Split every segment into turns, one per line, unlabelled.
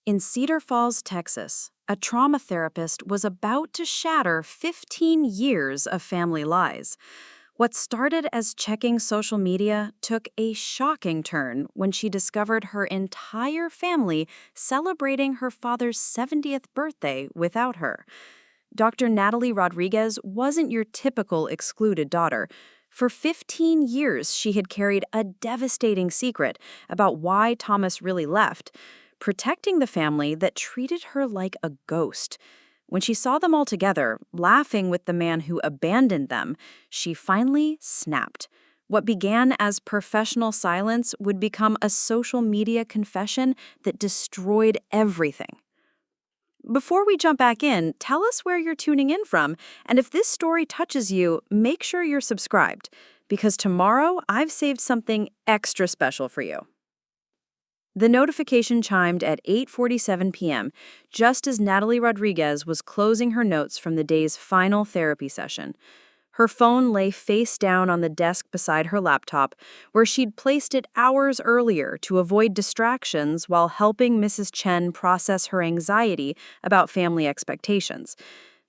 In Cedar Falls, Texas, a trauma therapist was about to shatter 15 years of family lies. What started as checking social media took a shocking turn when she discovered her entire family celebrating her father's 70th birthday without her. Dr. Natalie Rodriguez wasn't your typical excluded daughter. For 15 years, she had carried a devastating secret about why Thomas really left, protecting the family that treated her like a ghost. When she saw them all together, laughing with the man who abandoned them, she finally snapped. What began as professional silence would become a social media confession that destroyed everything. Before we jump back in, tell us where you're tuning in from, and if this story touches you, make sure you're subscribed, because tomorrow I've saved something extra special for you. The notification chimed at 8:47 p.m., just as Natalie Rodriguez was closing her notes from the day's final therapy session. Her phone lay face down on the desk beside her laptop, where she'd placed it hours earlier to avoid distractions while helping Mrs. Chen process her anxiety about family expectations.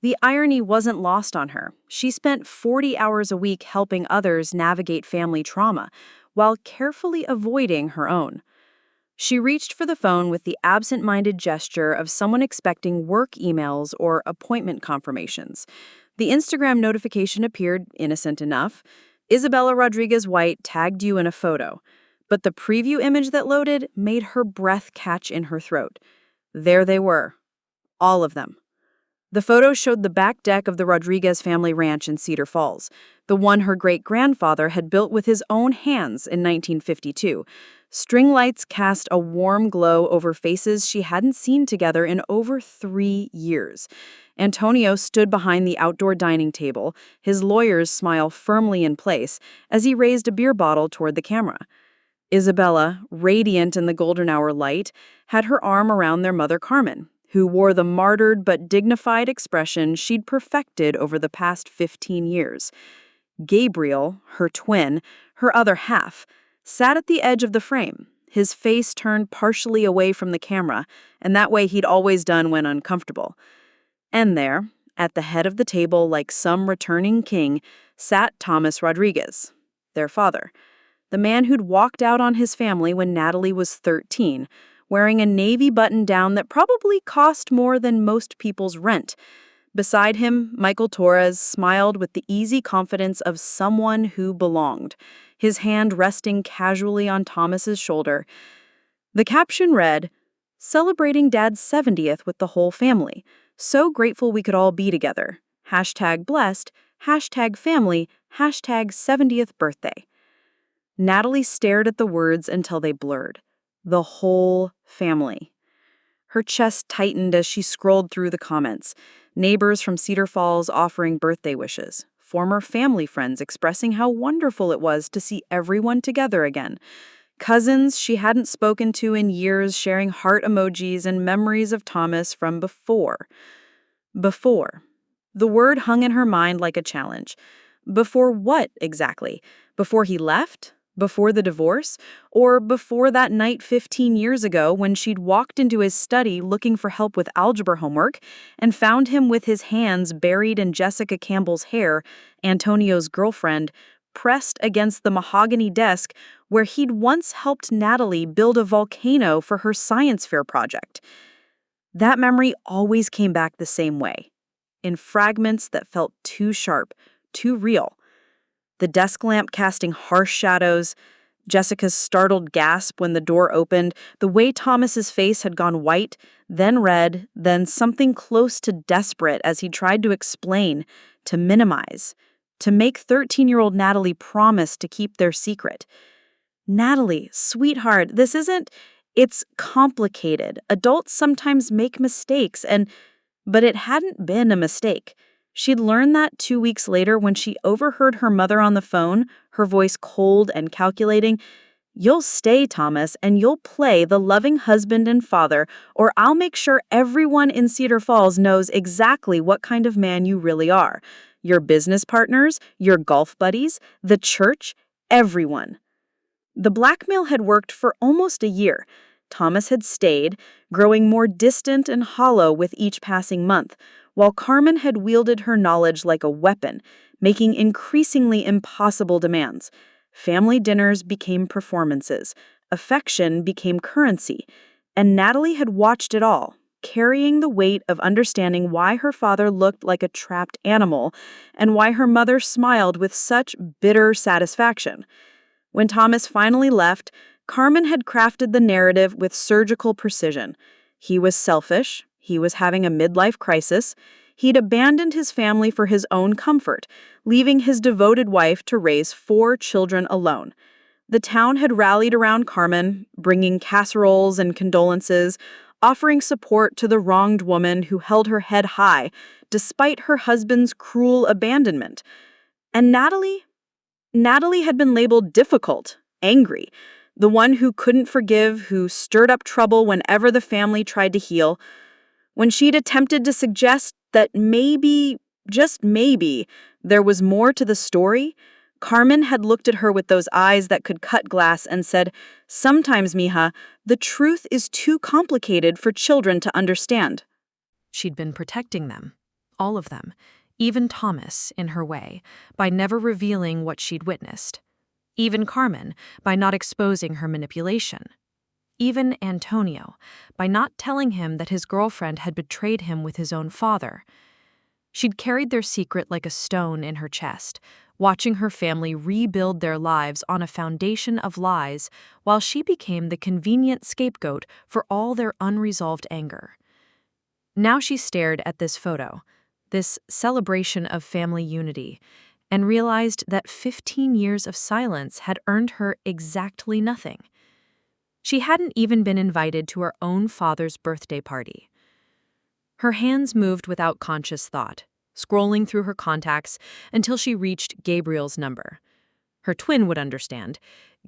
The irony wasn't lost on her. She spent 40 hours a week helping others navigate family trauma, while carefully avoiding her own. She reached for the phone with the absent-minded gesture of someone expecting work emails or appointment confirmations. The Instagram notification appeared innocent enough. Isabella Rodriguez White tagged you in a photo, but the preview image that loaded made her breath catch in her throat. There they were, all of them. The photo showed the back deck of the Rodriguez family ranch in Cedar Falls, the one her great-grandfather had built with his own hands in 1952. String lights cast a warm glow over faces she hadn't seen together in over 3 years. Antonio stood behind the outdoor dining table, his lawyer's smile firmly in place, as he raised a beer bottle toward the camera. Isabella, radiant in the golden hour light, had her arm around their mother Carmen, who wore the martyred but dignified expression she'd perfected over the past 15 years. Gabriel, her twin, her other half, sat at the edge of the frame, his face turned partially away from the camera, and that way he'd always done when uncomfortable. And there, at the head of the table like some returning king, sat Thomas Rodriguez, their father, the man who'd walked out on his family when Natalie was 13, wearing a navy button-down that probably cost more than most people's rent. Beside him, Michael Torres smiled with the easy confidence of someone who belonged, his hand resting casually on Thomas's shoulder. The caption read, "Celebrating Dad's 70th with the whole family. So grateful we could all be together. #blessed, #family, #70th birthday." Natalie stared at the words until they blurred. The whole family. Her chest tightened as she scrolled through the comments. Neighbors from Cedar Falls offering birthday wishes. Former family friends expressing how wonderful it was to see everyone together again. Cousins she hadn't spoken to in years sharing heart emojis and memories of Thomas from before. Before. The word hung in her mind like a challenge. Before what, exactly? Before he left? Before the divorce? Or before that night 15 years ago when she'd walked into his study looking for help with algebra homework and found him with his hands buried in Jessica Campbell's hair, Antonio's girlfriend, pressed against the mahogany desk where he'd once helped Natalie build a volcano for her science fair project. That memory always came back the same way, in fragments that felt too sharp, too real. The desk lamp casting harsh shadows, Jessica's startled gasp when the door opened, the way Thomas's face had gone white, then red, then something close to desperate as he tried to explain, to minimize, to make 13-year-old Natalie promise to keep their secret. Natalie, sweetheart, it's complicated. Adults sometimes make mistakes, but it hadn't been a mistake. She'd learned that 2 weeks later when she overheard her mother on the phone, her voice cold and calculating. "You'll stay, Thomas, and you'll play the loving husband and father, or I'll make sure everyone in Cedar Falls knows exactly what kind of man you really are. Your business partners, your golf buddies, the church, everyone." The blackmail had worked for almost a year. Thomas had stayed, growing more distant and hollow with each passing month, while Carmen had wielded her knowledge like a weapon, making increasingly impossible demands. Family dinners became performances, affection became currency, and Natalie had watched it all, carrying the weight of understanding why her father looked like a trapped animal and why her mother smiled with such bitter satisfaction. When Thomas finally left, Carmen had crafted the narrative with surgical precision. He was selfish, he was having a midlife crisis, he'd abandoned his family for his own comfort, leaving his devoted wife to raise 4 children alone. The town had rallied around Carmen, bringing casseroles and condolences, offering support to the wronged woman who held her head high despite her husband's cruel abandonment. And Natalie had been labeled difficult, angry, the one who couldn't forgive, who stirred up trouble whenever the family tried to heal. When she'd attempted to suggest that maybe, just maybe, there was more to the story, Carmen had looked at her with those eyes that could cut glass and said, "Sometimes, mija, the truth is too complicated for children to understand."
She'd been protecting them, all of them, even Thomas, in her way, by never revealing what she'd witnessed. Even Carmen, by not exposing her manipulation. Even Antonio, by not telling him that his girlfriend had betrayed him with his own father. She'd carried their secret like a stone in her chest, watching her family rebuild their lives on a foundation of lies while she became the convenient scapegoat for all their unresolved anger. Now she stared at this photo, this celebration of family unity, and realized that 15 years of silence had earned her exactly nothing. She hadn't even been invited to her own father's birthday party. Her hands moved without conscious thought, scrolling through her contacts until she reached Gabriel's number. Her twin would understand.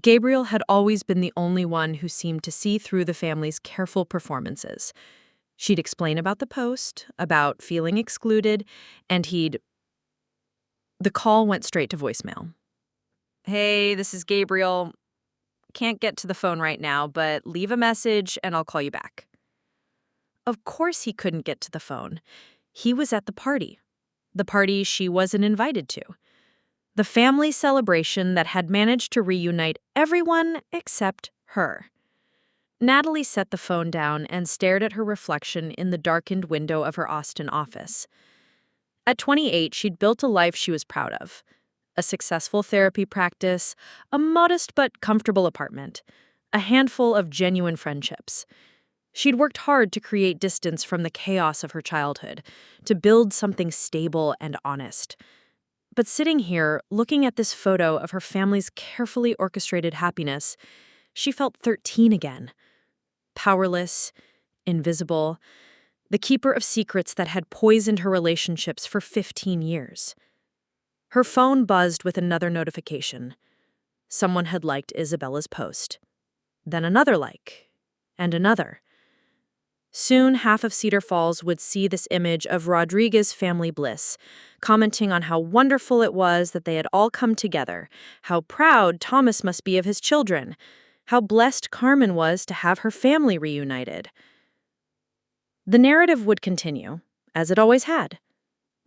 Gabriel had always been the only one who seemed to see through the family's careful performances. She'd explain about the post, about feeling excluded, and The call went straight to voicemail. "Hey, this is Gabriel. Can't get to the phone right now, but leave a message and I'll call you back." Of course he couldn't get to the phone. He was at the party she wasn't invited to. The family celebration that had managed to reunite everyone except her. Natalie set the phone down and stared at her reflection in the darkened window of her Austin office. At 28, she'd built a life she was proud of. A successful therapy practice, a modest but comfortable apartment, a handful of genuine friendships. She'd worked hard to create distance from the chaos of her childhood, to build something stable and honest. But sitting here, looking at this photo of her family's carefully orchestrated happiness, she felt 13 again. Powerless, invisible, the keeper of secrets that had poisoned her relationships for 15 years. Her phone buzzed with another notification. Someone had liked Isabella's post. Then another like, and another. Soon, half of Cedar Falls would see this image of Rodriguez family bliss, commenting on how wonderful it was that they had all come together, how proud Thomas must be of his children, how blessed Carmen was to have her family reunited. The narrative would continue, as it always had.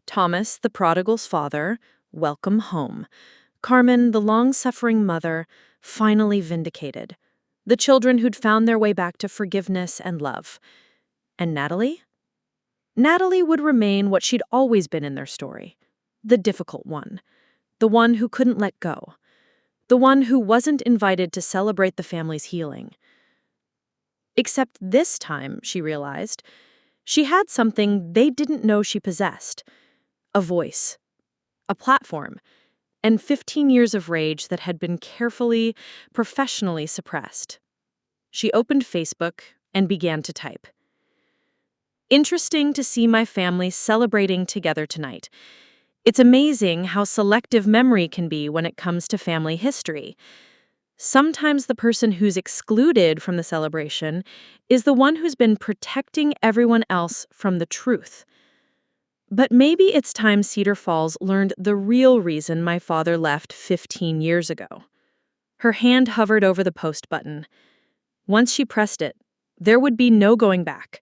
Thomas, the prodigal's father, welcome home. Carmen, the long-suffering mother, finally vindicated. The children who'd found their way back to forgiveness and love. And Natalie? Natalie would remain what she'd always been in their story. The difficult one. The one who couldn't let go. The one who wasn't invited to celebrate the family's healing. Except this time, she realized, she had something they didn't know she possessed. A voice. A platform. And 15 years of rage that had been carefully, professionally suppressed. She opened Facebook and began to type. "Interesting to see my family celebrating together tonight. It's amazing how selective memory can be when it comes to family history. Sometimes the person who's excluded from the celebration is the one who's been protecting everyone else from the truth. But maybe it's time Cedar Falls learned the real reason my father left 15 years ago." Her hand hovered over the post button. Once she pressed it, there would be no going back.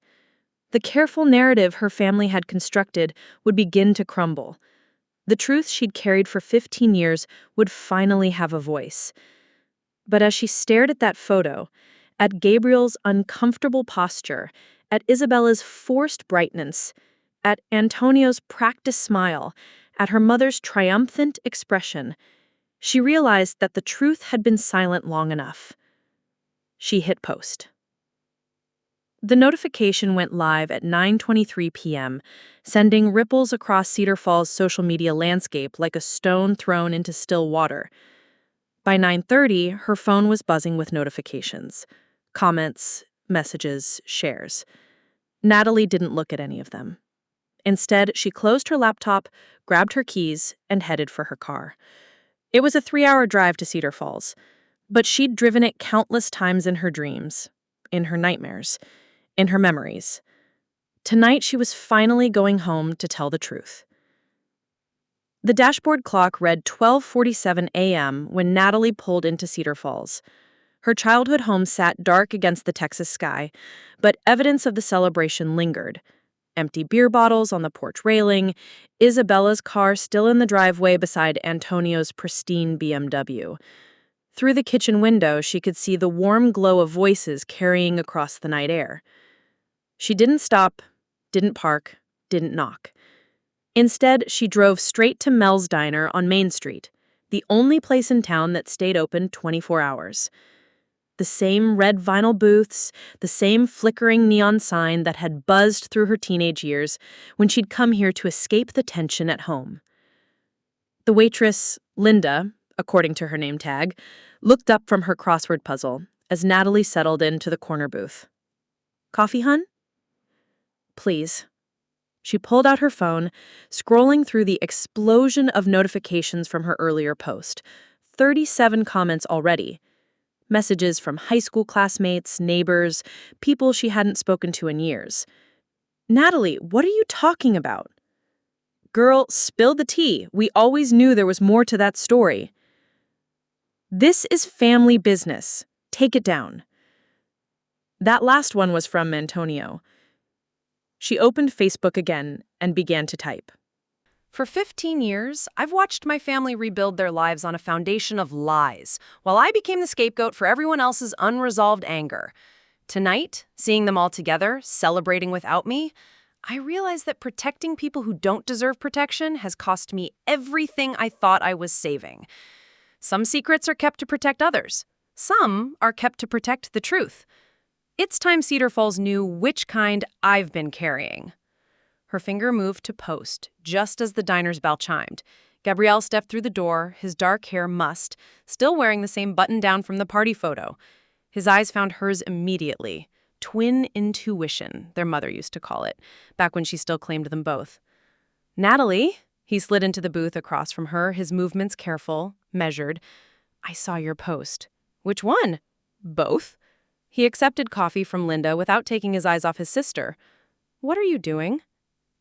The careful narrative her family had constructed would begin to crumble. The truth she'd carried for 15 years would finally have a voice. But as she stared at that photo, at Gabriel's uncomfortable posture, at Isabella's forced brightness, at Antonio's practiced smile, at her mother's triumphant expression, she realized that the truth had been silent long enough. She hit post. The notification went live at 9:23 p.m., sending ripples across Cedar Falls' social media landscape like a stone thrown into still water. By 9:30, her phone was buzzing with notifications. Comments, messages, shares. Natalie didn't look at any of them. Instead, she closed her laptop, grabbed her keys, and headed for her car. It was a 3-hour drive to Cedar Falls, but she'd driven it countless times in her dreams, in her nightmares, in her memories. Tonight, she was finally going home to tell the truth. The dashboard clock read 12:47 a.m. when Natalie pulled into Cedar Falls. Her childhood home sat dark against the Texas sky, but evidence of the celebration lingered. Empty beer bottles on the porch railing, Isabella's car still in the driveway beside Antonio's pristine BMW. Through the kitchen window, she could see the warm glow of voices carrying across the night air. She didn't stop, didn't park, didn't knock. Instead, she drove straight to Mel's Diner on Main Street, the only place in town that stayed open 24 hours. The same red vinyl booths, the same flickering neon sign that had buzzed through her teenage years when she'd come here to escape the tension at home. The waitress, Linda, according to her name tag, looked up from her crossword puzzle as Natalie settled into the corner booth. "Coffee, hun?" "Please." She pulled out her phone, scrolling through the explosion of notifications from her earlier post. 37 comments already. Messages from high school classmates, neighbors, people she hadn't spoken to in years. "Natalie, what are you talking about?" "Girl, spill the tea. We always knew there was more to that story." "This is family business. Take it down." That last one was from Antonio. She opened Facebook again and began to type. "For 15 years, I've watched my family rebuild their lives on a foundation of lies, while I became the scapegoat for everyone else's unresolved anger. Tonight, seeing them all together, celebrating without me, I realize that protecting people who don't deserve protection has cost me everything I thought I was saving. Some secrets are kept to protect others. Some are kept to protect the truth. It's time Cedar Falls knew which kind I've been carrying." Her finger moved to post, just as the diner's bell chimed. Gabriel stepped through the door, his dark hair mussed, still wearing the same button-down from the party photo. His eyes found hers immediately. Twin intuition, their mother used to call it, back when she still claimed them both. "Natalie," he slid into the booth across from her, his movements careful, measured. "I saw your post." "Which one?" "Both." He accepted coffee from Linda without taking his eyes off his sister. "What are you doing?"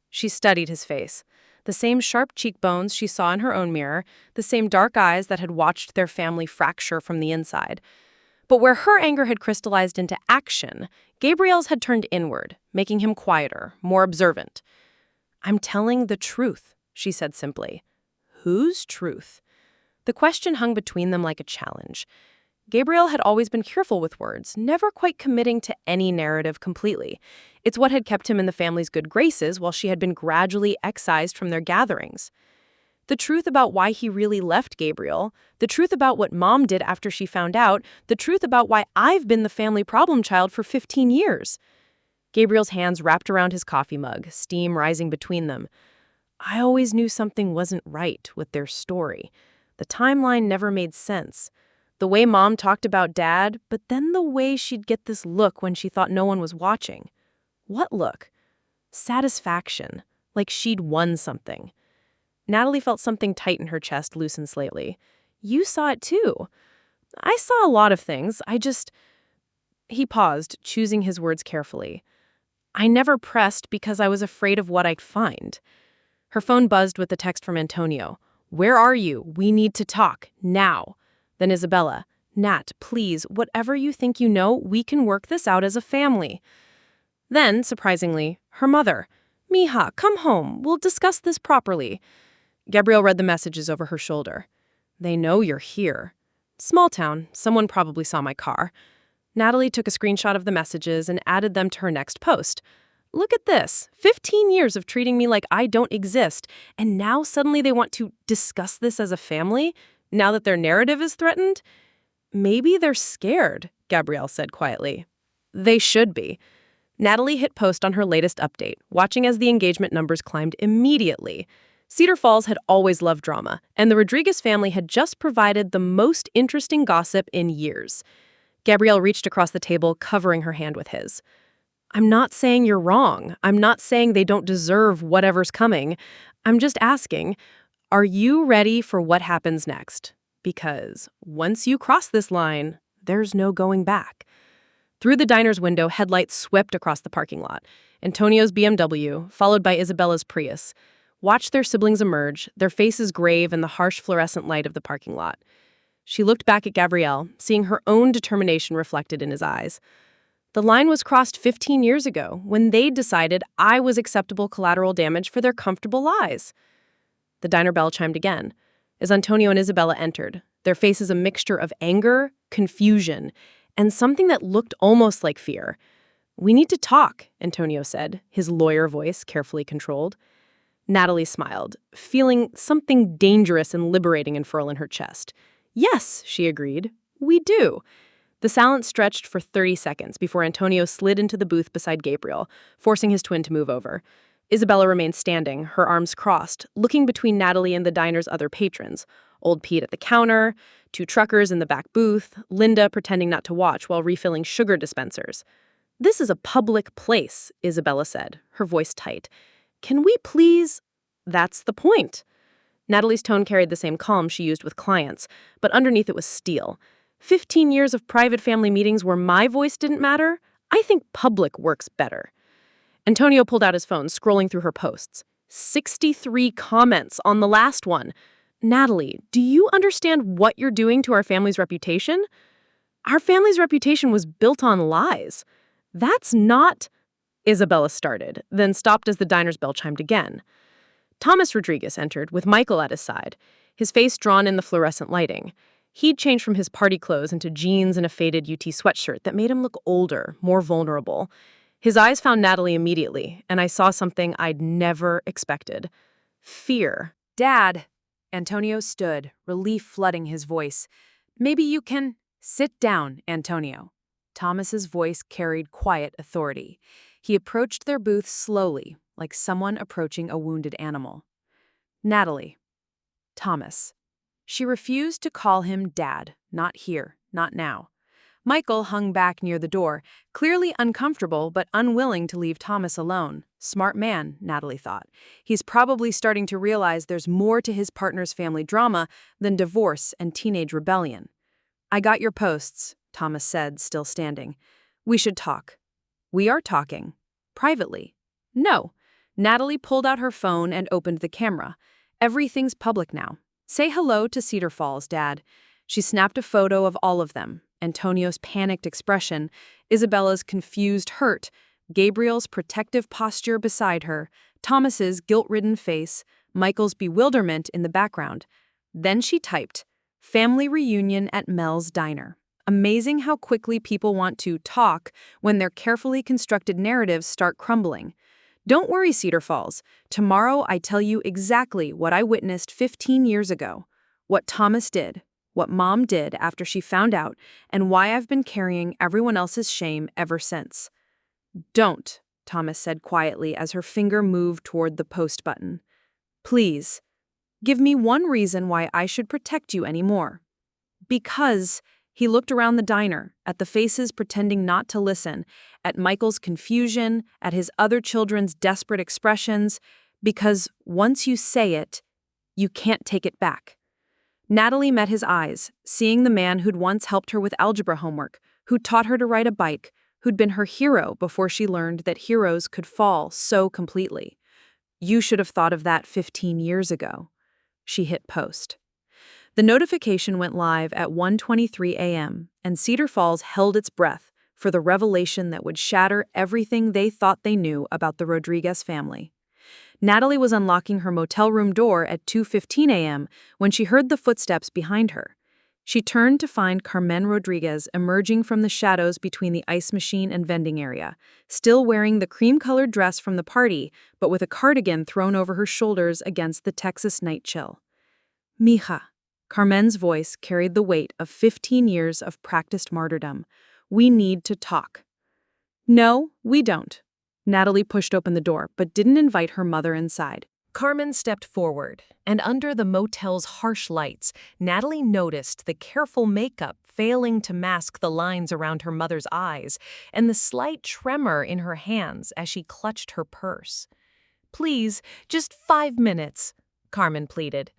She studied his face. The same sharp cheekbones she saw in her own mirror, the same dark eyes that had watched their family fracture from the inside. But where her anger had crystallized into action, Gabriel's had turned inward, making him quieter, more observant. "I'm telling the truth," she said simply. Whose truth? The question hung between them like a challenge. Gabriel had always been careful with words, never quite committing to any narrative completely. It's what had kept him in the family's good graces while she had been gradually excised from their gatherings. The truth about why he really left Gabriel, the truth about what Mom did after she found out, the truth about why I've been the family problem child for 15 years. Gabriel's hands wrapped around his coffee mug, steam rising between them. I always knew something wasn't right with their story. The timeline never made sense. The way Mom talked about Dad, but then the way she'd get this look when she thought no one was watching. What look? Satisfaction, like she'd won something. Natalie felt something tight in her chest loosen slightly. You saw it too. I saw a lot of things. He paused, choosing his words carefully. I never pressed because I was afraid of what I'd find. Her phone buzzed with the text from Antonio. Where are you? We need to talk. Now. Then Isabella.
Nat, please, whatever you think you know, we can work this out as a family. Then, surprisingly, her mother. Mija, come home. We'll discuss this properly. Gabrielle read the messages over her shoulder. They know you're here. Small town. Someone probably saw my car. Natalie took a screenshot of the messages and added them to her next post. Look at this. 15 years of treating me like I don't exist, and now suddenly they want to discuss this as a family, now that their narrative is threatened? Maybe they're scared, Gabrielle said quietly. They should be. Natalie hit post on her latest update, watching as the engagement numbers climbed immediately. Cedar Falls had always loved drama, and the Rodriguez family had just provided the most interesting gossip in years. Gabrielle reached across the table, covering her hand with his. I'm not saying you're wrong. I'm not saying they don't deserve whatever's coming. I'm just asking, are you ready for what happens next? Because once you cross this line, there's no going back. Through the diner's window, headlights swept across the parking lot. Antonio's BMW, followed by Isabella's Prius, watched their siblings emerge, their faces grave in the harsh fluorescent light of the parking lot. She looked back at Gabrielle, seeing her own determination reflected in his eyes. The line was crossed 15 years ago, when they decided I was acceptable collateral damage for their comfortable lies. The diner bell chimed again. As Antonio and Isabella entered, their faces a mixture of anger, confusion, and something that looked almost like fear. We need to talk, Antonio said, his lawyer voice carefully controlled. Natalie smiled, feeling something dangerous and liberating unfurl in her chest. Yes, she agreed. We do. The silence stretched for 30 seconds before Antonio slid into the booth beside Gabriel, forcing his twin to move over. Isabella remained standing, her arms crossed, looking between Natalie and the diner's other patrons. Old Pete at the counter, two truckers in the back booth, Linda pretending not to watch while refilling sugar dispensers. This is a public place, Isabella said, her voice tight. Can we please? That's the point. Natalie's tone carried the same calm she used with clients, but underneath it was steel. 15 years of private family meetings where my voice didn't matter? I think public works better. Antonio pulled out his phone, scrolling through her posts. 63 comments on the last one. Natalie, do you understand what you're doing to our family's reputation? Our family's reputation was built on lies. That's not... Isabella started, then stopped as the diner's bell chimed again. Thomas Rodriguez entered, with Michael at his side, his face drawn in the fluorescent lighting. He'd changed from his party clothes into jeans and a faded UT sweatshirt that made him look older, more vulnerable. His eyes found Natalie immediately, and I saw something I'd never expected. Fear.
Dad! Antonio stood, relief flooding his voice. Maybe you can... Sit down, Antonio. Thomas's voice carried quiet authority. He approached their booth slowly, like someone approaching a wounded animal. Natalie. Thomas. She refused to call him Dad. Not here, not now. Michael hung back near the door, clearly uncomfortable but unwilling to leave Thomas alone. Smart man, Natalie thought. He's probably starting to realize there's more to his partner's family drama than divorce and teenage rebellion. I got your posts, Thomas said, still standing. We should talk. We are talking. Privately. No. Natalie pulled out her phone and opened the camera. Everything's public now. Say hello to Cedar Falls, Dad. She snapped a photo of all of them. Antonio's panicked expression, Isabella's confused hurt, Gabriel's protective posture beside her, Thomas's guilt-ridden face, Michael's bewilderment in the background. Then she typed, "Family reunion at Mel's Diner." Amazing how quickly people want to talk when their carefully constructed narratives start crumbling. Don't worry, Cedar Falls. Tomorrow I tell you exactly what I witnessed 15 years ago, what Thomas did, what Mom did after she found out, and why I've been carrying everyone else's shame ever since. Don't, Thomas said quietly as her finger moved toward the post button. Please, give me one reason why I should protect you anymore. Because... He looked around the diner, at the faces pretending not to listen, at Michael's confusion, at his other children's desperate expressions, because once you say it, you can't take it back. Natalie met his eyes, seeing the man who'd once helped her with algebra homework, who'd taught her to ride a bike, who'd been her hero before she learned that heroes could fall so completely. You should have thought of that 15 years ago. She hit post. The notification went live at 1:23 a.m., and Cedar Falls held its breath for the revelation that would shatter everything they thought they knew about the Rodriguez family. Natalie was unlocking her motel room door at 2:15 a.m. when she heard the footsteps behind her. She turned to find Carmen Rodriguez emerging from the shadows between the ice machine and vending area, still wearing the cream-colored dress from the party, but with a cardigan thrown over her shoulders against the Texas night chill. "Mija." Carmen's voice carried the weight of 15 years of practiced martyrdom. "We need to talk." "No, we don't." Natalie pushed open the door, but didn't invite her mother inside.
Carmen stepped forward, and under the motel's harsh lights, Natalie noticed the careful makeup failing to mask the lines around her mother's eyes and the slight tremor in her hands as she clutched her purse. "Please, just 5 minutes," Carmen pleaded.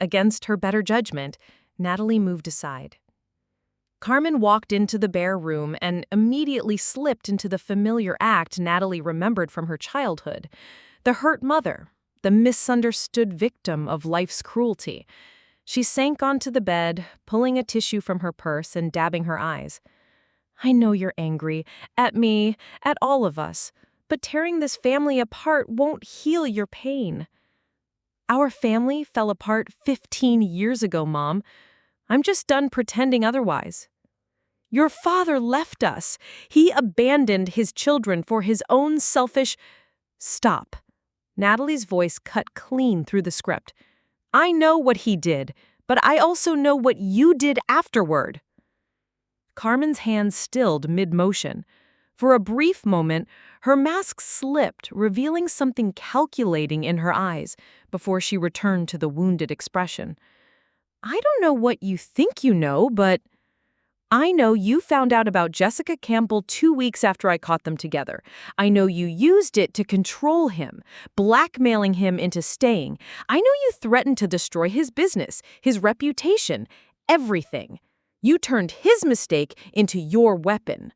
Against her better judgment, Natalie moved aside. Carmen walked into the bare room and immediately slipped into the familiar act Natalie remembered from her childhood. The hurt mother, the misunderstood victim of life's cruelty. She sank onto the bed, pulling a tissue from her purse and dabbing her eyes. "I know you're angry, at me, at all of us, but tearing this family apart won't heal your pain." "Our family fell apart 15 years ago, Mom. I'm just done pretending otherwise." "Your father left us. He abandoned his children for his own selfish—" "Stop." Natalie's voice cut clean through the script. "I know what he did, but I also know what you did afterward." Carmen's hands stilled mid-motion. For a brief moment, her mask slipped, revealing something calculating in her eyes, before she returned to the wounded expression. "I don't know what you think you know, but I know you found out about Jessica Campbell 2 weeks after I caught them together. I know you used it to control him, blackmailing him into staying. I know you threatened to destroy his business, his reputation, everything. You turned his mistake into your weapon."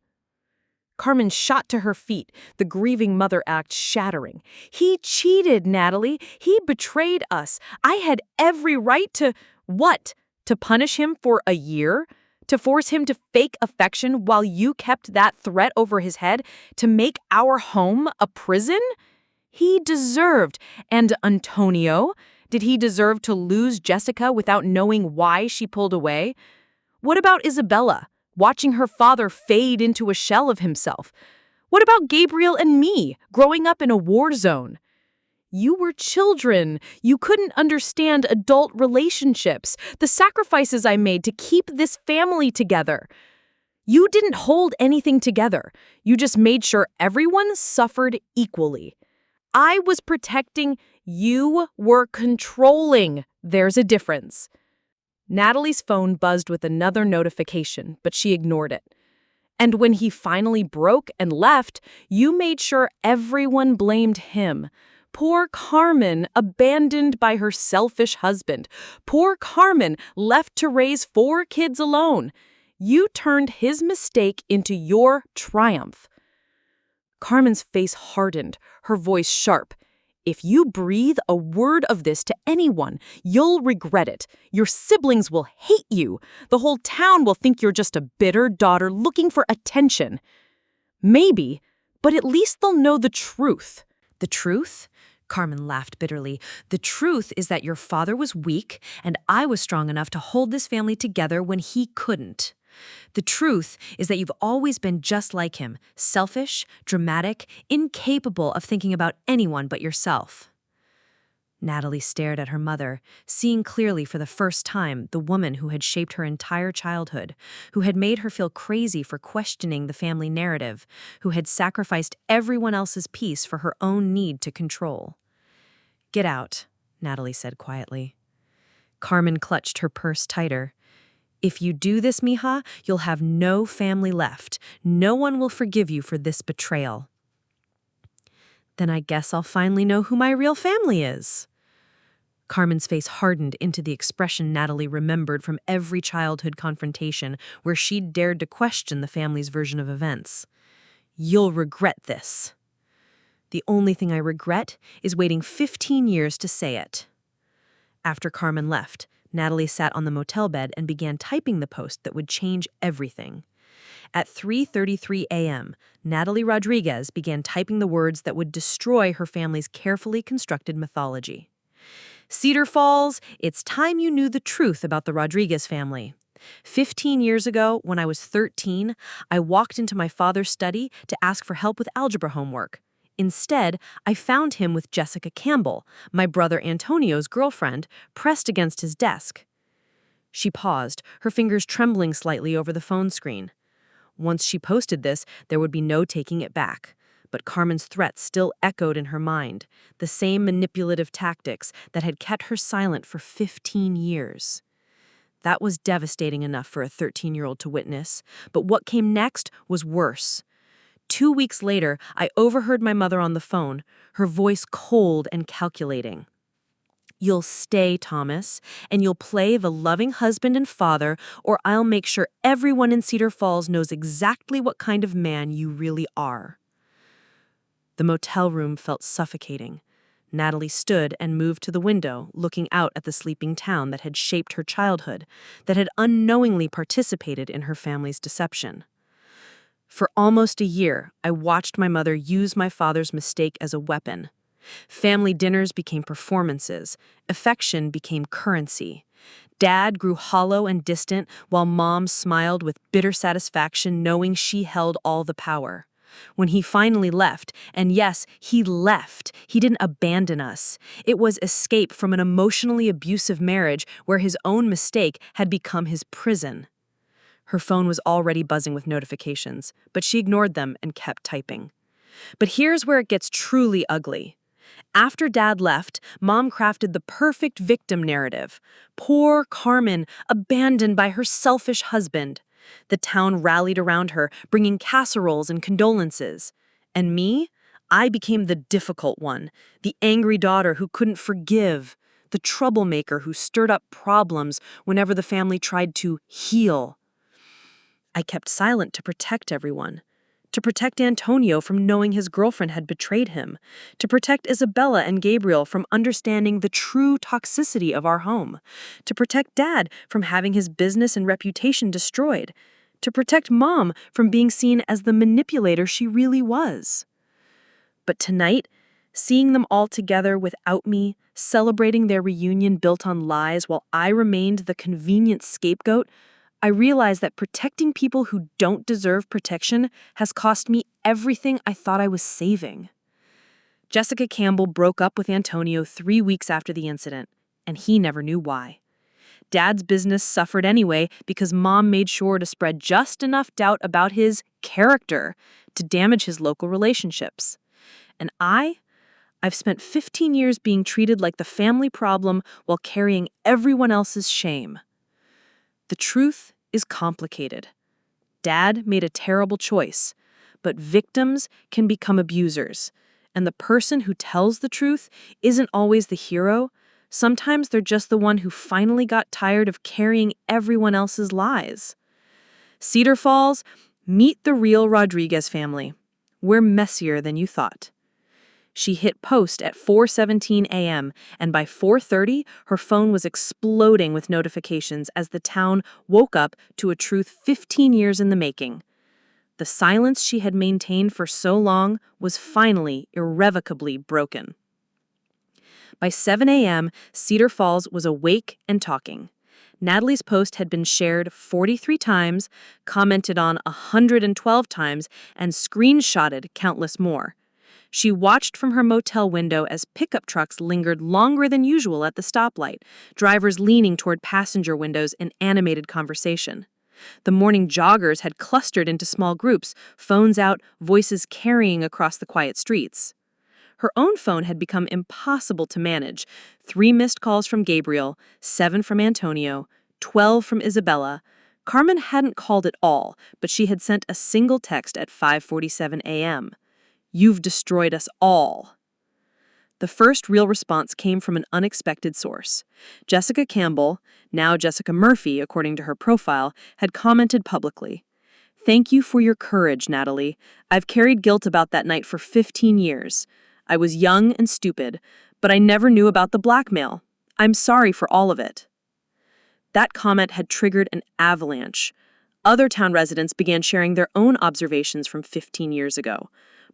Carmen shot to her feet, the grieving mother act shattering. "He cheated, Natalie. He betrayed us. I had every right to— What? To punish him for a year? To force him to fake affection while you kept that threat over his head? To make our home a prison? He deserved— And Antonio? Did he deserve to lose Jessica without knowing why she pulled away? What about Isabella, watching her father fade into a shell of himself? What about Gabriel and me, growing up in a war zone? You were children. You couldn't understand adult relationships, the sacrifices I made to keep this family together. You didn't hold anything together. You just made sure everyone suffered equally. I was protecting. You were controlling. There's a difference." Natalie's phone buzzed with another notification, but she ignored it. "And when he finally broke and left, you made sure everyone blamed him. Poor Carmen, abandoned by her selfish husband. Poor Carmen, left to raise 4 kids alone. You turned his mistake into your triumph." Carmen's face hardened, her voice sharp. "If you breathe a word of this to anyone, you'll regret it. Your siblings will hate you. The whole town will think you're just a bitter daughter looking for attention. Maybe, but at least they'll know the truth."
"The truth?" Carmen laughed bitterly. "The truth is that your father was weak, and I was strong enough to hold this family together when he couldn't. The truth is that you've always been just like him, selfish, dramatic, incapable of thinking about anyone but yourself." Natalie stared at her mother, seeing clearly for the first time the woman who had shaped her entire childhood, who had made her feel crazy for questioning the family narrative, who had sacrificed everyone else's peace for her own need to control. "Get out," Natalie said quietly. Carmen clutched her purse tighter. "If you do this, Mija, you'll have no family left. No one will forgive you for this betrayal." "Then I guess I'll finally know who my real family is." Carmen's face hardened into the expression Natalie remembered from every childhood confrontation where she'd dared to question the family's version of events. "You'll regret this." "The only thing I regret is waiting 15 years to say it." After Carmen left, Natalie sat on the motel bed and began typing the post that would change everything. At 3:33 a.m., Natalie Rodriguez began typing the words that would destroy her family's carefully constructed mythology. Cedar Falls, it's time you knew the truth about the Rodriguez family. 15 years ago, when I was 13, I walked into my father's study to ask for help with algebra homework. Instead, I found him with Jessica Campbell, my brother Antonio's girlfriend, pressed against his desk. She paused, her fingers trembling slightly over the phone screen. Once she posted this, there would be no taking it back. But Carmen's threats still echoed in her mind, the same manipulative tactics that had kept her silent for 15 years. That was devastating enough for a 13-year-old to witness, but what came next was worse. 2 weeks later, I overheard my mother on the phone, her voice cold and calculating. "You'll stay, Thomas, and you'll play the loving husband and father, or I'll make sure everyone in Cedar Falls knows exactly what kind of man you really are." The motel room felt suffocating. Natalie stood and moved to the window, looking out at the sleeping town that had shaped her childhood, that had unknowingly participated in her family's deception. For almost a year, I watched my mother use my father's mistake as a weapon. Family dinners became performances. Affection became currency. Dad grew hollow and distant, while Mom smiled with bitter satisfaction knowing she held all the power. When he finally left, and yes, he left, he didn't abandon us. It was escape from an emotionally abusive marriage where his own mistake had become his prison. Her phone was already buzzing with notifications, but she ignored them and kept typing. But here's where it gets truly ugly. After Dad left, Mom crafted the perfect victim narrative. Poor Carmen, abandoned by her selfish husband. The town rallied around her, bringing casseroles and condolences. And me? I became the difficult one, the angry daughter who couldn't forgive, the troublemaker who stirred up problems whenever the family tried to heal. I kept silent to protect everyone. To protect Antonio from knowing his girlfriend had betrayed him, to protect Isabella and Gabriel from understanding the true toxicity of our home, to protect Dad from having his business and reputation destroyed, to protect Mom from being seen as the manipulator she really was. But tonight, seeing them all together without me, celebrating their reunion built on lies while I remained the convenient scapegoat, I realized that protecting people who don't deserve protection has cost me everything I thought I was saving. Jessica Campbell broke up with Antonio 3 weeks after the incident, and he never knew why. Dad's business suffered anyway because Mom made sure to spread just enough doubt about his character to damage his local relationships. And I've spent 15 years being treated like the family problem while carrying everyone else's shame. The truth is complicated. Dad made a terrible choice, but victims can become abusers, and the person who tells the truth isn't always the hero. Sometimes they're just the one who finally got tired of carrying everyone else's lies. Cedar Falls, meet the real Rodriguez family. We're messier than you thought. She hit post at 4:17 a.m., and by 4:30, her phone was exploding with notifications as the town woke up to a truth 15 years in the making. The silence she had maintained for so long was finally irrevocably broken. By 7 a.m., Cedar Falls was awake and talking. Natalie's post had been shared 43 times, commented on 112 times, and screenshotted countless more. She watched from her motel window as pickup trucks lingered longer than usual at the stoplight, drivers leaning toward passenger windows in animated conversation. The morning joggers had clustered into small groups, phones out, voices carrying across the quiet streets. Her own phone had become impossible to manage. 3 missed calls from Gabriel, 7 from Antonio, 12 from Isabella. Carmen hadn't called at all, but she had sent a single text at 5:47 a.m. "You've destroyed us all." The first real response came from an unexpected source. Jessica Campbell, now Jessica Murphy according to her profile, had commented publicly, "Thank you for your courage, Natalie. I've carried guilt about that night for 15 years. I was young and stupid, but I never knew about the blackmail. I'm sorry for all of it."
That comment had triggered an avalanche. Other town residents began sharing their own observations from 15 years ago.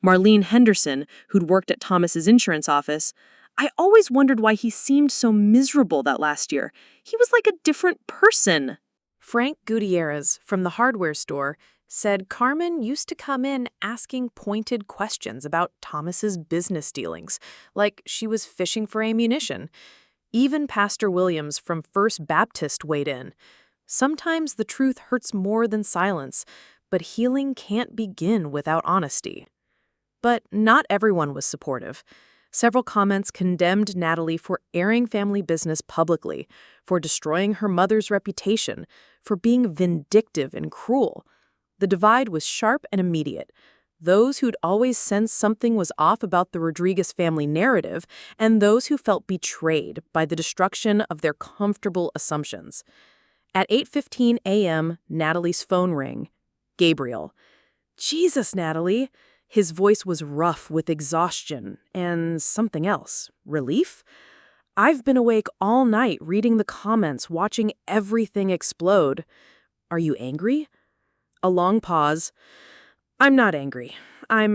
Marlene Henderson, who'd worked at Thomas's insurance office, I always wondered why he seemed so miserable that last year. He was like a different person.
Frank Gutierrez from the hardware store said Carmen used to come in asking pointed questions about Thomas's business dealings, like she was fishing for ammunition. Even Pastor Williams from First Baptist weighed in. Sometimes the truth hurts more than silence, but healing can't begin without honesty. But not everyone was supportive. Several comments condemned Natalie for airing family business publicly, for destroying her mother's reputation, for being vindictive and cruel. The divide was sharp and immediate. Those who'd always sensed something was off about the Rodriguez family narrative, and those who felt betrayed by the destruction of their comfortable assumptions. At 8:15 a.m., Natalie's phone rang. Gabriel. "Jesus, Natalie." His voice was rough with exhaustion and something else. Relief? "I've been awake all night reading the comments, watching everything explode. Are you angry?" A long pause. "I'm not angry. I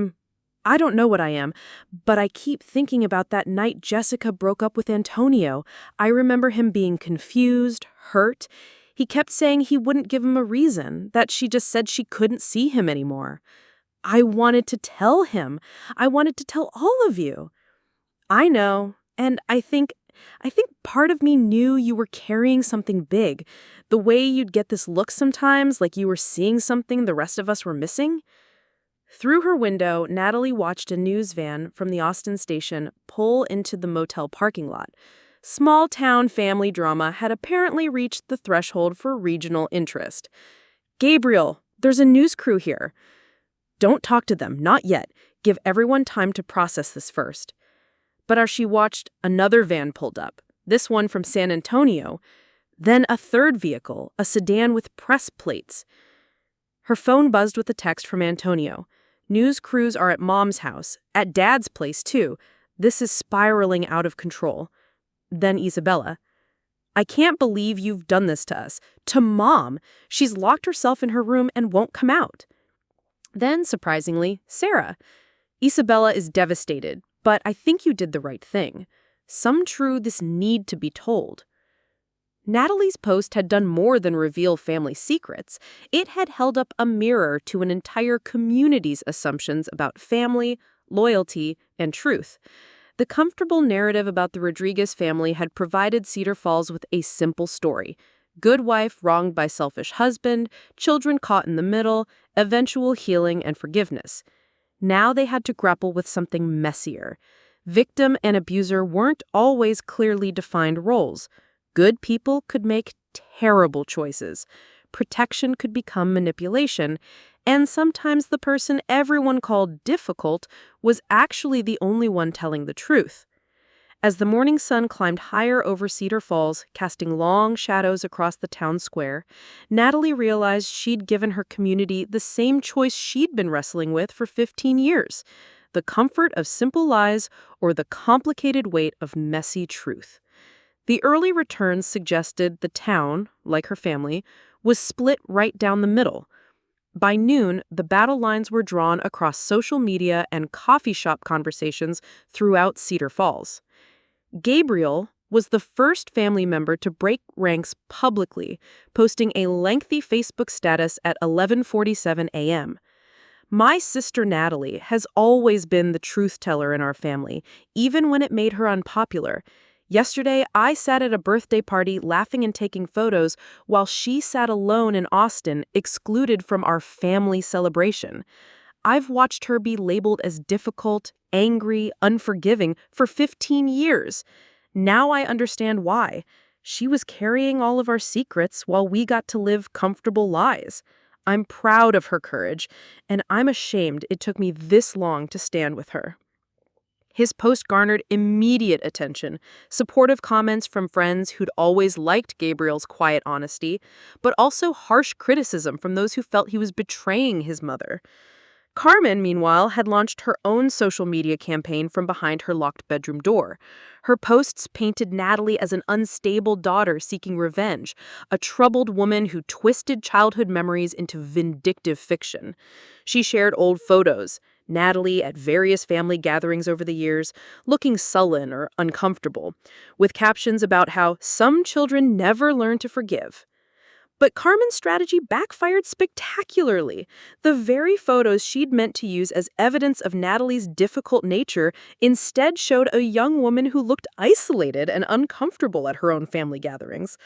don't know what I am, but I keep thinking about that night Jessica broke up with Antonio. I remember him being confused, hurt. He kept saying he wouldn't give him a reason, that she just said she couldn't see him anymore. I wanted to tell him. I wanted to tell all of you." "I know, and I think part of me knew you were carrying something big. The way you'd get this look sometimes, like you were seeing something the rest of us were missing." Through her window, Natalie watched a news van from the Austin station pull into the motel parking lot. Small-town family drama had apparently reached the threshold for regional interest. "Gabriel, there's a news crew here." "Don't talk to them, not yet. Give everyone time to process this first." But as she watched, another van pulled up, this one from San Antonio. Then a third vehicle, a sedan with press plates. Her phone buzzed with a text from Antonio. "News crews are at Mom's house, at Dad's place too. This is spiraling out of control." Then Isabella. "I can't believe you've done this to us. To Mom. She's locked herself in her room and won't come out." Then, surprisingly, Sarah. "Isabella is devastated, but I think you did the right thing. Some truths need to be told." Natalie's post had done more than reveal family secrets. It had held up a mirror to an entire community's assumptions about family, loyalty, and truth. The comfortable narrative about the Rodriguez family had provided Cedar Falls with a simple story. Good wife wronged by selfish husband, children caught in the middle, eventual healing and forgiveness. Now they had to grapple with something messier. Victim and abuser weren't always clearly defined roles. Good people could make terrible choices. Protection could become manipulation. And sometimes the person everyone called difficult was actually the only one telling the truth. As the morning sun climbed higher over Cedar Falls, casting long shadows across the town square, Natalie realized she'd given her community the same choice she'd been wrestling with for 15 years: the comfort of simple lies or the complicated weight of messy truth. The early returns suggested the town, like her family, was split right down the middle. By noon, the battle lines were drawn across social media and coffee shop conversations throughout Cedar Falls. Gabriel was the first family member to break ranks publicly, posting a lengthy Facebook status at 11:47 a.m. "My sister Natalie has always been the truth teller in our family, even when it made her unpopular. Yesterday, I sat at a birthday party laughing and taking photos while she sat alone in Austin, excluded from our family celebration. I've watched her be labeled as difficult, angry, unforgiving for 15 years. Now I understand why. She was carrying all of our secrets while we got to live comfortable lives. I'm proud of her courage, and I'm ashamed it took me this long to stand with her." His post garnered immediate attention, supportive comments from friends who'd always liked Gabriel's quiet honesty, but also harsh criticism from those who felt he was betraying his mother.
Carmen, meanwhile, had launched her own social media campaign from behind her locked bedroom door. Her posts painted Natalie as an unstable daughter seeking revenge, a troubled woman who twisted childhood memories into vindictive fiction. She shared old photos, Natalie at various family gatherings over the years, looking sullen or uncomfortable, with captions about how some children never learn to forgive. But Carmen's strategy backfired spectacularly. The very photos she'd meant to use as evidence of Natalie's difficult nature instead showed a young woman who looked isolated and uncomfortable at her own family gatherings.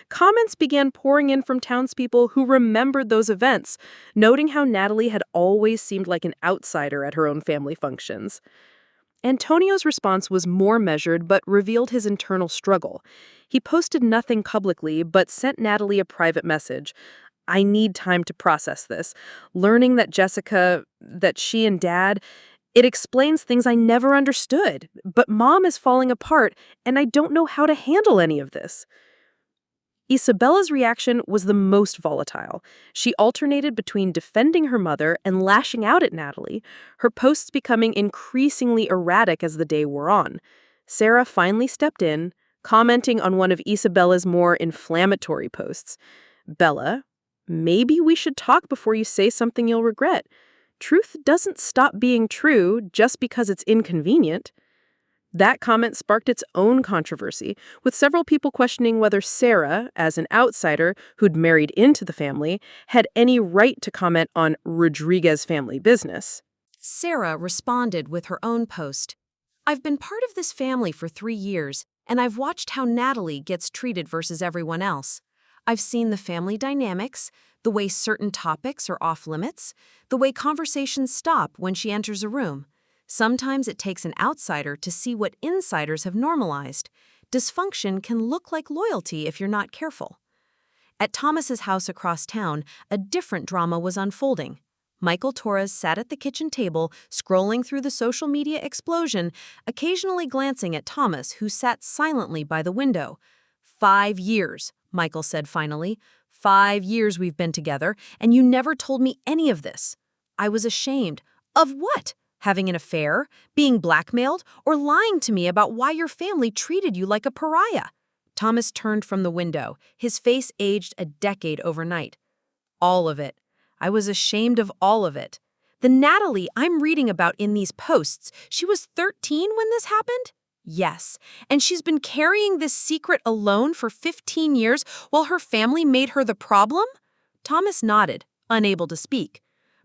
Comments began pouring in from townspeople who remembered those events, noting how Natalie had always seemed like an outsider at her own family functions. Antonio's response was more measured but revealed his internal struggle. He posted nothing publicly but sent Natalie a private message. I need time to process this. Learning that she and Dad, it explains things I never understood. But Mom is falling apart, and I don't know how to handle any of this. Isabella's reaction was the most volatile. She alternated between defending her mother and lashing out at Natalie, her posts becoming increasingly erratic as the day wore on. Sarah finally stepped in, commenting on one of Isabella's more inflammatory posts. Bella, maybe we should talk before you say something you'll regret. Truth doesn't stop being true just because it's inconvenient. That comment sparked its own controversy, with several people questioning whether Sarah, as an outsider who'd married into the family, had any right to comment on Rodriguez family business.
Sarah responded with her own post. I've been part of this family for 3 years, and I've watched how Natalie gets treated versus everyone else. I've seen the family dynamics, the way certain topics are off limits, the way conversations stop when she enters a room. Sometimes it takes an outsider to see what insiders have normalized. Dysfunction can look like loyalty if you're not careful. At Thomas's house across town, a different drama was unfolding. Michael Torres sat at the kitchen table, scrolling through the social media explosion, occasionally glancing at Thomas, who sat silently by the window. 5 years, Michael said finally. 5 years we've been together, and you never told me any of this. I was ashamed. Of what? Having an affair, being blackmailed, or lying to me about why your family treated you like a pariah? Thomas turned from the window, his face aged a decade overnight. All of it. I was ashamed of all of it. The Natalie I'm reading about in these posts, she was 13 when this happened? Yes, and she's been carrying this secret alone for 15 years while her family made her the problem? Thomas nodded, unable to speak.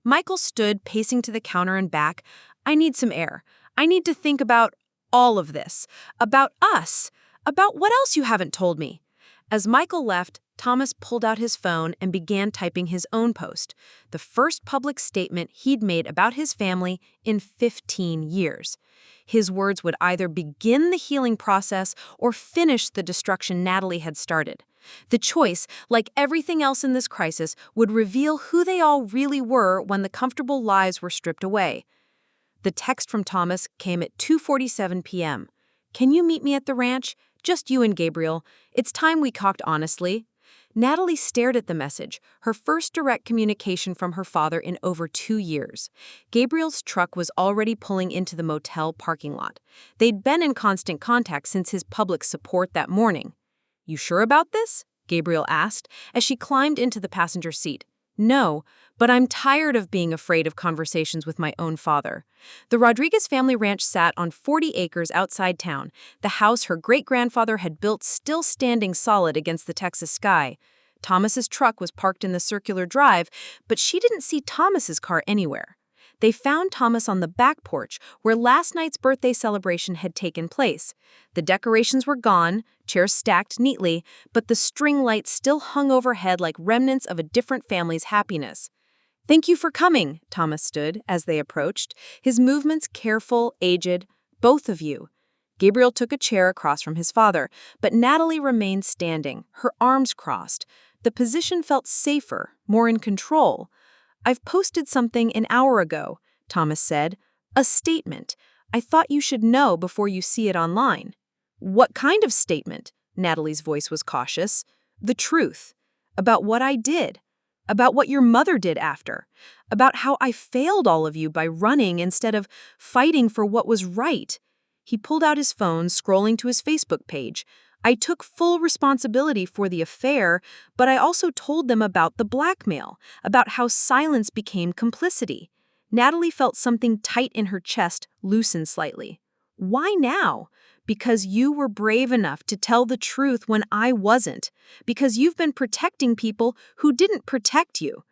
Michael stood, pacing to the counter and back. I need some air. I need to think about all of this. About us. About what else you haven't told me. As Michael left, Thomas pulled out his phone and began typing his own post, the first public statement he'd made about his family in 15 years. His words would either begin the healing process or finish the destruction Natalie had started. The choice, like everything else in this crisis, would reveal who they all really were when the comfortable lies were stripped away. The text from Thomas came at 2:47 p.m. Can you meet me at the ranch? Just you and Gabriel. It's time we talked honestly. Natalie stared at the message, her first direct communication from her father in over 2 years. Gabriel's truck was already pulling into the motel parking lot. They'd been in constant contact since his public support that morning. You sure about this? Gabriel asked as she climbed into the passenger seat. No, but I'm tired of being afraid of conversations with my own father. The Rodriguez family ranch sat on 40 acres outside town, the house her great-grandfather had built still standing solid against the Texas sky. Thomas's truck was parked in the circular drive, but she didn't see Thomas's car anywhere. They found Thomas on the back porch where last night's birthday celebration had taken place. The decorations were gone, chairs stacked neatly, but the string lights still hung overhead like remnants of a different family's happiness. Thank you for coming, Thomas stood as they approached, his movements careful, aged, both of you. Gabriel took a chair across from his father, but Natalie remained standing, her arms crossed. The position felt safer, more in control. I've posted something an hour ago, Thomas said. A statement. I thought you should know before you see it online. What kind of statement? Natalie's voice was cautious. The truth. About what I did.
about what your mother did after, about how I failed all of you by running instead of fighting for what was right. He pulled out his phone, scrolling to his Facebook page. I took full responsibility for the affair, but I also told them about the blackmail, about how silence became complicity. Natalie felt something tight in her chest loosen slightly. Why now? Because you were brave enough to tell the truth when I wasn't. Because you've been protecting people who didn't protect you.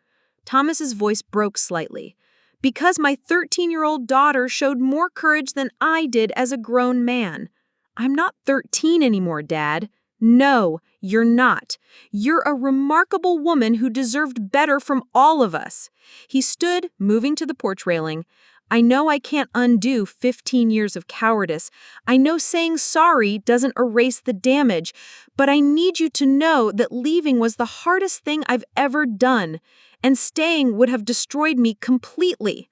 Thomas's voice broke slightly. Because my 13-year-old daughter showed more courage than I did as a grown man. I'm not 13 anymore, Dad. No, you're not. You're a remarkable woman who deserved better from all of us. He stood, moving to the porch railing. I know I can't undo 15 years of cowardice. I know saying sorry doesn't erase the damage, but I need you to know that leaving was the hardest thing I've ever done, and staying would have destroyed me completely.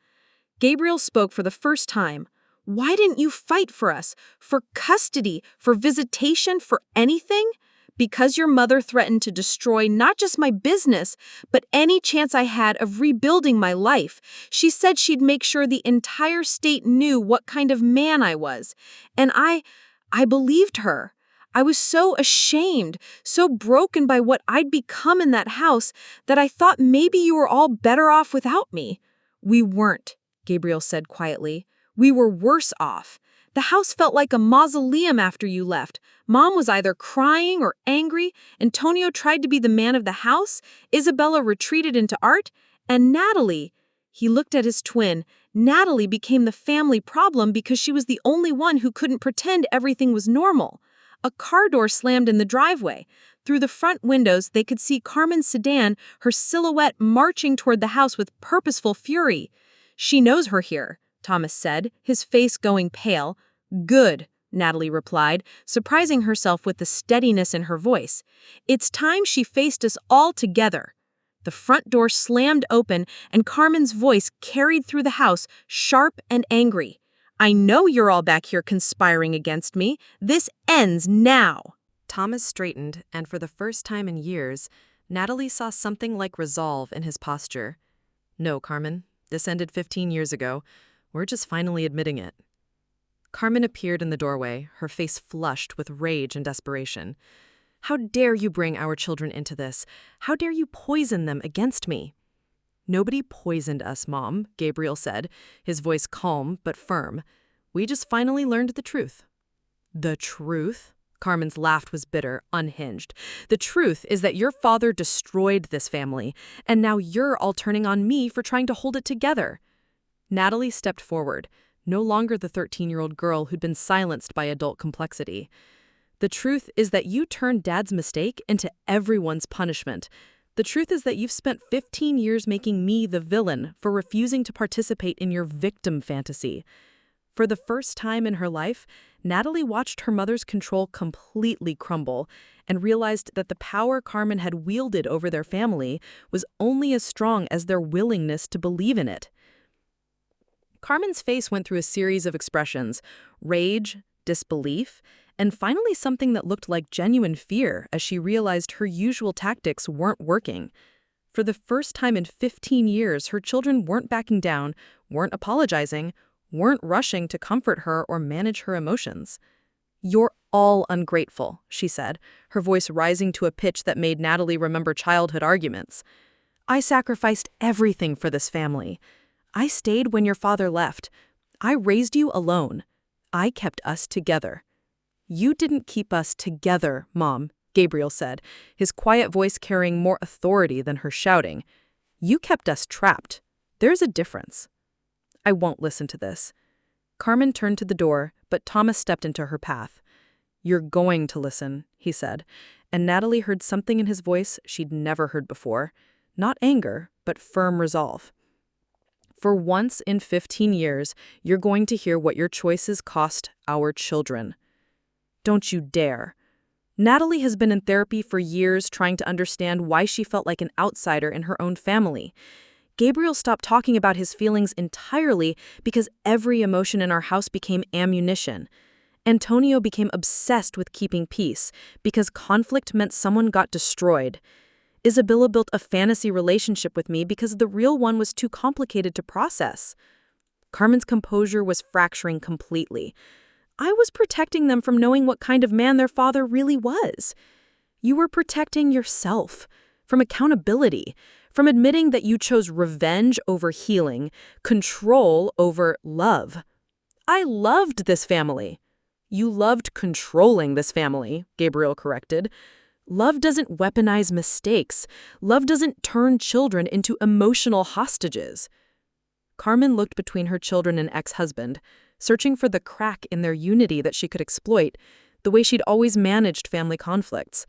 Gabriel spoke for the first time. Why didn't you fight for us? For custody? For visitation? For anything? Because your mother threatened to destroy not just my business, but any chance I had of rebuilding my life. She said she'd make sure the entire state knew what kind of man I was. And I believed her. I was so ashamed, so broken by what I'd become in that house, that I thought maybe you were all better off without me. We weren't, Gabriel said quietly. We were worse off. The house felt like a mausoleum after you left. Mom was either crying or angry. Antonio tried to be the man of the house. Isabella retreated into art. And Natalie, he looked at his twin. Natalie became the family problem because she was the only one who couldn't pretend everything was normal. A car door slammed in the driveway. Through the front windows, they could see Carmen's sedan, her silhouette marching toward the house with purposeful fury. She knows her here, Thomas said, his face going pale. Good, Natalie replied, surprising herself with the steadiness in her voice. It's time she faced us all together. The front door slammed open, and Carmen's voice carried through the house, sharp and angry. I know you're all back here conspiring against me. This ends now.
Thomas straightened, and for the first time in years, Natalie saw something like resolve in his posture. No, Carmen, this ended 15 years ago. We're just finally admitting it. Carmen appeared in the doorway, her face flushed with rage and desperation. How dare you bring our children into this? How dare you poison them against me? Nobody poisoned us, Mom, Gabriel said, his voice calm but firm. We just finally learned the truth. The truth? Carmen's laugh was bitter, unhinged. The truth is that your father destroyed this family, and now you're all turning on me for trying to hold it together. Natalie stepped forward, no longer the 13-year-old girl who'd been silenced by adult complexity. The truth is that you turned Dad's mistake into everyone's punishment. The truth is that you've spent 15 years making me the villain for refusing to participate in your victim fantasy. For the first time in her life, Natalie watched her mother's control completely crumble and realized that the power Carmen had wielded over their family was only as strong as their willingness to believe in it. Carmen's face went through a series of expressions: rage, disbelief, and finally something that looked like genuine fear as she realized her usual tactics weren't working. For the first time in 15 years, her children weren't backing down, weren't apologizing, weren't rushing to comfort her or manage her emotions. You're all ungrateful, she said, her voice rising to a pitch that made Natalie remember childhood arguments. I sacrificed everything for this family. I stayed when your father left. I raised you alone. I kept us together. You didn't keep us together, Mom, Gabriel said, his quiet voice carrying more authority than her shouting. You kept us trapped. There's a difference. I won't listen to this. Carmen turned to the door, but Thomas stepped into her path. You're going to listen, he said, and Natalie heard something in his voice she'd never heard before. Not anger, but firm resolve. For once in 15 years, you're going to hear what your choices cost our children. Don't you dare. Natalie has been in therapy for years trying to understand why she felt like an outsider in her own family. Gabriel stopped talking about his feelings entirely because every emotion in our house became ammunition. Antonio became obsessed with keeping peace because conflict meant someone got destroyed.
Isabella built a fantasy relationship with me because the real one was too complicated to process. Carmen's composure was fracturing completely. I was protecting them from knowing what kind of man their father really was. You were protecting yourself from accountability, from admitting that you chose revenge over healing, control over love. I loved this family. You loved controlling this family, Gabriel corrected. Love doesn't weaponize mistakes. Love doesn't turn children into emotional hostages. Carmen looked between her children and ex-husband, searching for the crack in their unity that she could exploit, the way she'd always managed family conflicts.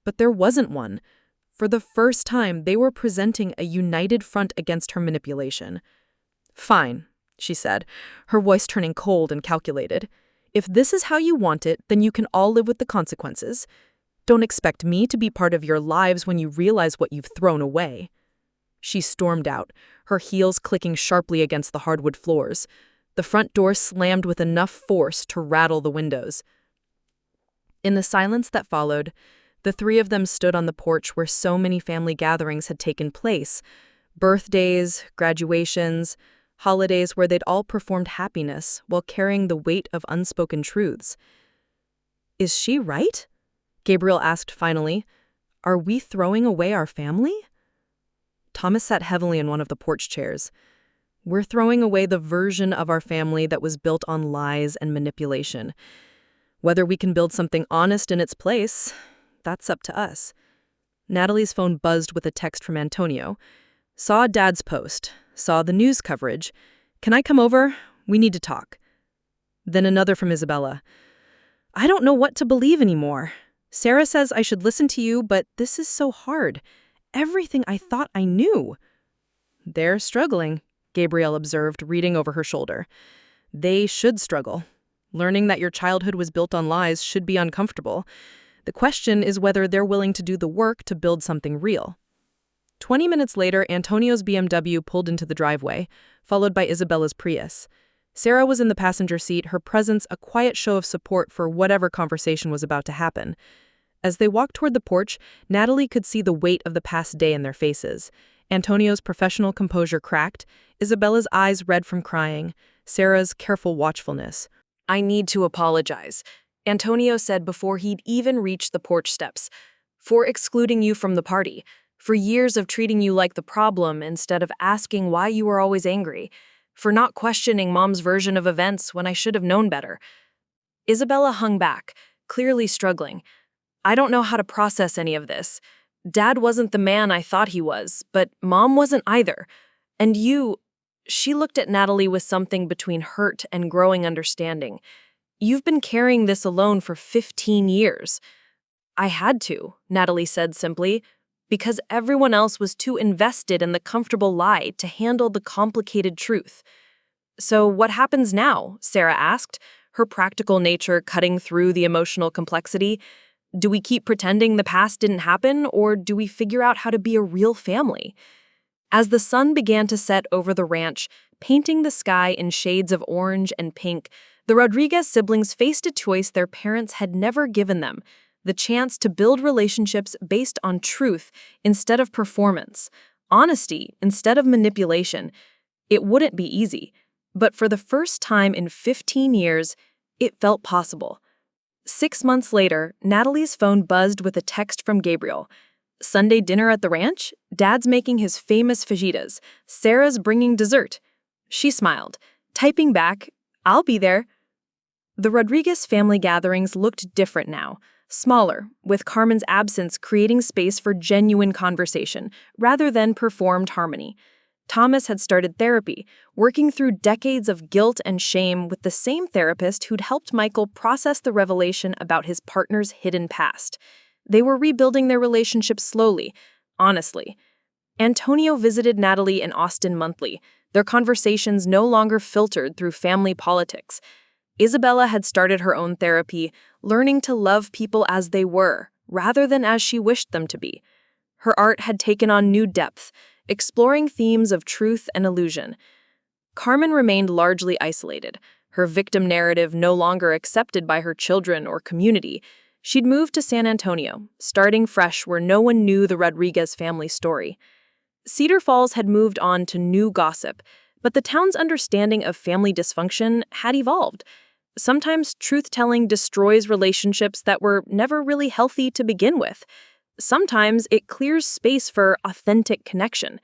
But there wasn't one. For the first time, they were presenting a united front against her manipulation. "Fine," she said, her voice turning cold and calculated. "If this is how you want it, then you can all live with the consequences. Don't expect me to be part of your lives when you realize what you've thrown away." She stormed out, her heels clicking sharply against the hardwood floors. The front door slammed with enough force to rattle the windows. In the silence that followed, the three of them stood on the porch where so many family gatherings had taken place. Birthdays, graduations, holidays where they'd all performed happiness while carrying the weight of unspoken truths. "Is she right?" Gabriel asked finally. "Are we throwing away our family?" Thomas sat heavily in one of the porch chairs. "We're throwing away the version of our family that was built on lies and manipulation. Whether we can build something honest in its place, that's up to us." Natalie's phone buzzed with a text from Antonio. "Saw Dad's post. Saw the news coverage. Can I come over? We need to talk." Then another from Isabella. "I don't know what to believe anymore. Sarah says I should listen to you, but this is so hard. Everything I thought I knew." "They're struggling," Gabrielle observed, reading over her shoulder. "They should struggle. Learning that your childhood was built on lies should be uncomfortable. The question is whether they're willing to do the work to build something real." 20 minutes later, Antonio's BMW pulled into the driveway, followed by Isabella's Prius. Sarah was in the passenger seat, her presence a quiet show of support for whatever conversation was about to happen. As they walked toward the porch, Natalie could see the weight of the past day in their faces. Antonio's professional composure cracked, Isabella's eyes red from crying, Sarah's careful watchfulness. "I need to apologize," Antonio said before he'd even reached the porch steps, "for excluding you from the party, for years of treating you like the problem instead of asking why you were always angry, for not questioning Mom's version of events when I should have known better." Isabella hung back, clearly struggling. "I don't know how to process any of this. Dad wasn't the man I thought he was, but Mom wasn't either. And you—" She looked at Natalie with something between hurt and growing understanding. "You've been carrying this alone for 15 years. "I had to," Natalie said simply, "because everyone else was too invested in the comfortable lie to handle the complicated truth." "So what happens now?" Sarah asked, her practical nature cutting through the emotional complexity. "Do we keep pretending the past didn't happen, or do we figure out how to be a real family?" As the sun began to set over the ranch, painting the sky in shades of orange and pink, the Rodriguez siblings faced a choice their parents had never given them: the chance to build relationships based on truth instead of performance, honesty instead of manipulation. It wouldn't be easy, but for the first time in 15 years, it felt possible. 6 months later, Natalie's phone buzzed with a text from Gabriel. "Sunday dinner at the ranch? Dad's making his famous fajitas. Sarah's bringing dessert." She smiled, typing back, "I'll be there." The Rodriguez family gatherings looked different now, smaller, with Carmen's absence creating space for genuine conversation rather than performed harmony. Thomas had started therapy, working through decades of guilt and shame with the same therapist who'd helped Michael process the revelation about his partner's hidden past. They were rebuilding their relationship slowly, honestly. Antonio visited Natalie in Austin monthly, their conversations no longer filtered through family politics. Isabella had started her own therapy, learning to love people as they were, rather than as she wished them to be. Her art had taken on new depth, exploring themes of truth and illusion. Carmen remained largely isolated, her victim narrative no longer accepted by her children or community. She'd moved to San Antonio, starting fresh where no one knew the Rodriguez family story. Cedar Falls had moved on to new gossip, but the town's understanding of family dysfunction had evolved. Sometimes truth-telling destroys relationships that were never really healthy to begin with. Sometimes it clears space for authentic connection.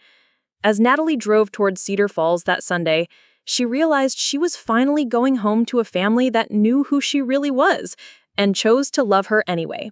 As Natalie drove towards Cedar Falls that Sunday, she realized she was finally going home to a family that knew who she really was and chose to love her anyway.